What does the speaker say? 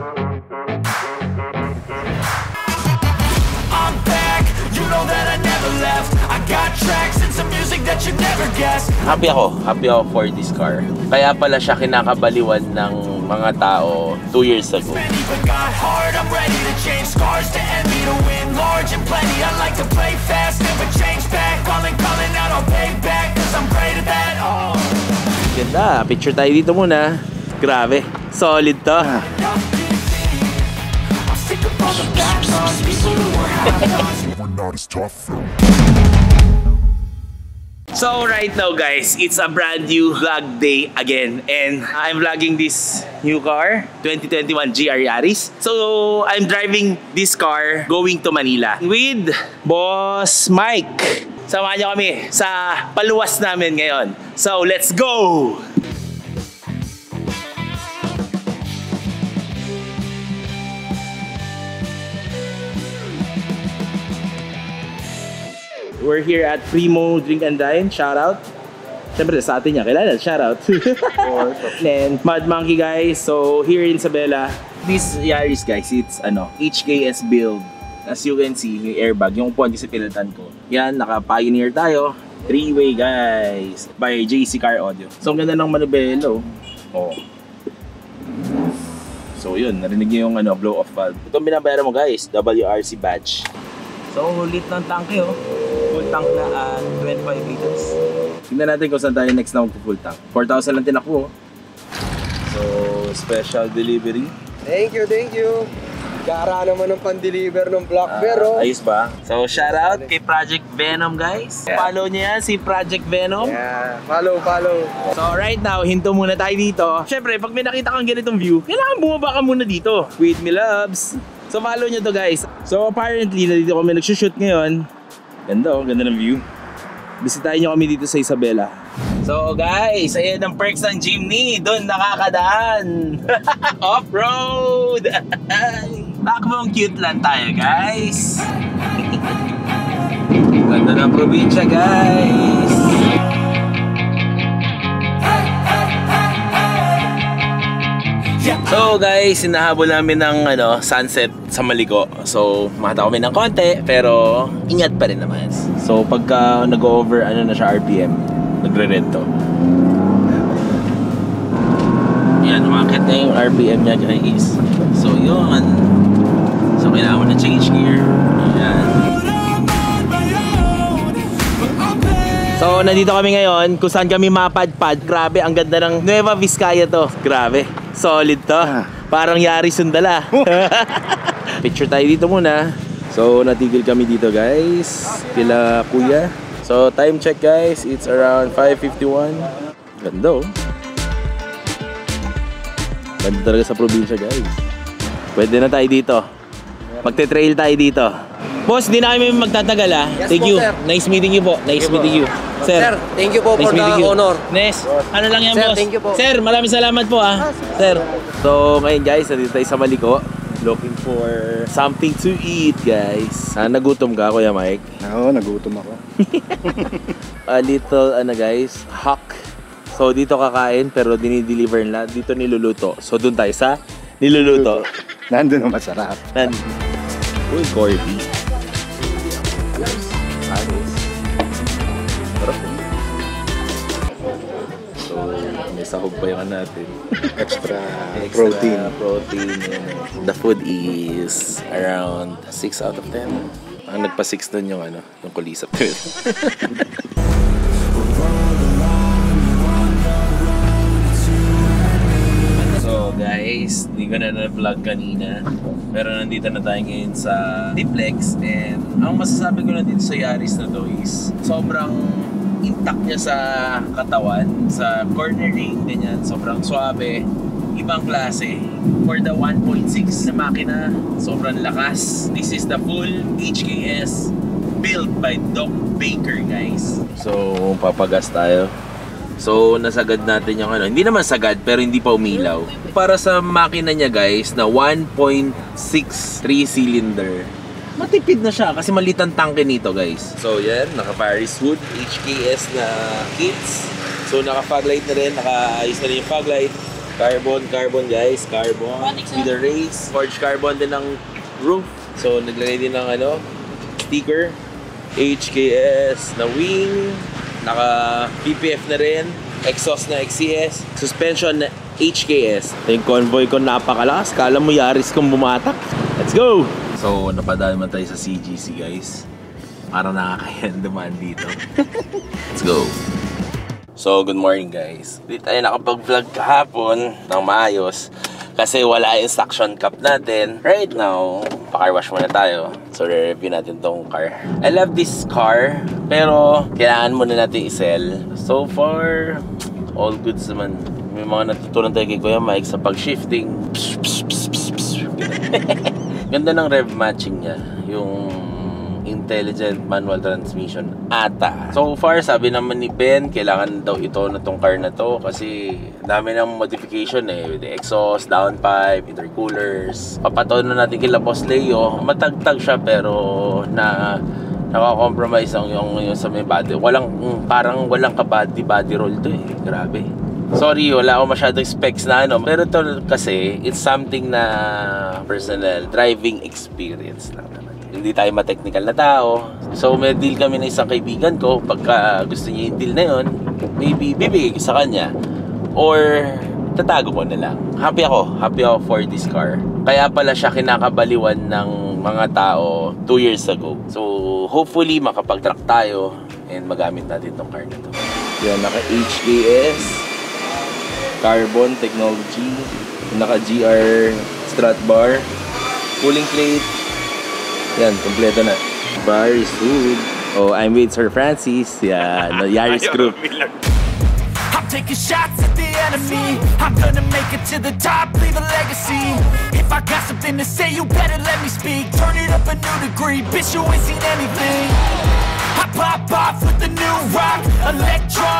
I'm back, you know that I never left. I got tracks and some music that you never guessed. Happy ako for this car. Kaya pala siya kinakabaliwan ng mga tao 2 years ago. Got hard, I'm ready to change scars to envy, to win large and plenty. I like to play fast, never change back. Calling out, I'll pay back, cause I'm great at that. Oh. Ganda, picture tayo dito muna. Grabe, solid to. So right now guys, it's a brand new vlog day again, and I'm vlogging this new car, 2021 GR Yaris. So I'm driving this car going to Manila with Boss Mike. Samahan niyo kami sa paluwas namin ngayon. So let's go! We're here at Primo Drink and Dine. Shout out. Siyempre sa atin niya, kailangan shout out. And Mad Monkey guys. So here in Isabela, this Yaris guys, it's HKS build. As you can see, yung airbag, yung upuan kasi pinalitan ko. Yan, naka-Pioneer tayo. 3-way guys, by JC Car Audio. So ang ganda ng manubelo. Oh. So yun, narinig niyo yung blow off valve. Itong binabayaran mo guys, WRC badge. So lit ng tanke oh. Full tank na 25 liters. Tingnan natin kung saan tayo next na magpo-full tank. 4,000 lang tinakbo. So special delivery. Thank you, thank you. Gara naman ng pan-deliver ng Black Bear, oh. Ayos ba? So shout out kay Project Venom guys. Yeah. Follow niya yan, si Project Venom. Yeah, follow. So right now, hinto muna tayo dito. Siyempre, pag may nakita kang ganitong view, kailangan bumaba ka muna dito. With me loves. So follow nyo to guys. So apparently, nandito kami nagsushoot ngayon. Ganda oh, ganda ng view. Bisitahin nyo kami dito sa Isabela. So guys, ayan ang perks ng jeepney. Doon nakakadaan. Off-road. Takbong cute lang tayo guys. Ganda ng probinsya guys. So guys, hinahabol namin ng sunset sa Maligo. So makita kami ng konti, pero ingat pa rin naman. So pagka nag-over na siya RPM, nagre-red to. Yan, umakit na yung RPM niya guys. So yun. So kailangan mo na change gear. Yan. So nandito kami ngayon kung saan kami mapadpad. Grabe, ang ganda ng Nueva Vizcaya to. Grabe, solid to. Parang Yaris sundala. Picture tayo dito muna. So natigil kami dito guys, kila kuya. So time check guys, it's around 5:51. Ganda oh. Ganda talaga sa probinsya guys. Pwede na tayo dito. Magte-trail tayo dito. Boss, di na kami magtatagal ah. Yes, thank po, you. Sir. Nice meeting you po. Nice meeting you. Sir, thank you po nice for the honor. Nes, ano lang yan Sir, boss? thank you po. Sir, maraming salamat po ah. Sir. So ngayon guys, nandito tayo sa Maligo. Looking for something to eat guys. Nagutom ka Kuya Mike? Oo, nagutom ako. A little guys, hawk. So dito kakain pero dinideliver nila. Dito niluluto. So doon tayo sa niluluto. Nandun ang masarap. Uy, Corby. Anis. Sarap eh. So, may sahog pa yung natin. Extra protein. Protein. The food is around 6 out of 10. Ang nagpa-6 doon yung yung kulisap. So guys, hindi ko na na-vlog kanina. Pero nandito na tayo ngayon sa Diplex. And ang masasabi ko lang dito sa Yaris na to is sobrang intact niya sa katawan, sa cornering, ganyan. Sobrang suabe, ibang klase. For the 1.6 na makina, sobrang lakas. This is the full HKS built by Doc Baker guys. So papagas tayo. So nasagad natin yung hindi naman sagad pero hindi pa umilaw. Para sa makina niya guys na 1.63 cylinder, matipid na siya kasi maliit ang tangke nito guys. So yan, naka Paris Wood HKS na kits. So naka fog light na rin, nakaayos na rin yung fog light. Carbon guys, carbon. With the race. Forged carbon din ng roof. So naglagay din ng sticker. HKS na wing. Naka PPF na rin. Exhaust na XCS. Suspension na HKS. Yung convoy ko napakalakas. Kala mo Yaris kong bumatak. Let's go! So napadaan man tayo sa CGC guys. Parang nakakayan dumaan dito. Let's go! So, good morning guys. Di tayo nakapag-vlog kahapon ng maayos kasi wala yung suction cup natin. Right now, pa-car wash muna tayo. So, re-review natin tong car. I love this car, pero kailangan muna natin i-sell. So far, all goods naman. May mga natutunan tayo kay Kuya Mike sa pag-shifting. Ganda ng rev matching niya. Yung intelligent manual transmission ata. So far, sabi naman ni Ben, kailangan daw ito na tong car na to kasi dami ng modification with the exhaust, downpipe, intercoolers. Papataon na natin kila Boss Leo. Matagtag siya pero naka-compromise yung sa may body. Parang walang ka-body roll to Grabe. Sorry, wala ako masyadong specs na pero to kasi it's something na personal driving experience lang naman. Hindi tayo ma-technical na tao. So may deal kami na isang kaibigan ko. Pagka gusto niya yung deal na yun, maybe bibigay ko sa kanya or tatago ko na lang. Happy ako for this car. Kaya pala siya kinakabaliwan ng mga tao 2 years ago. So hopefully makapag-track tayo and magamit natin tong car na to. Yan, naka HKS carbon technology, naka GR strut bar, cooling plate. Yan, kompleto na. Barry's Hood. Oh, I'm with Sir Francis. Yeah, the Yaris group. I'm taking shots at the enemy. I'm gonna make it to the top, leave a legacy. If I got something to say, you better let me speak. Turn it up a new degree, bitch, you ain't seen anything. I pop off with the new rock, electron.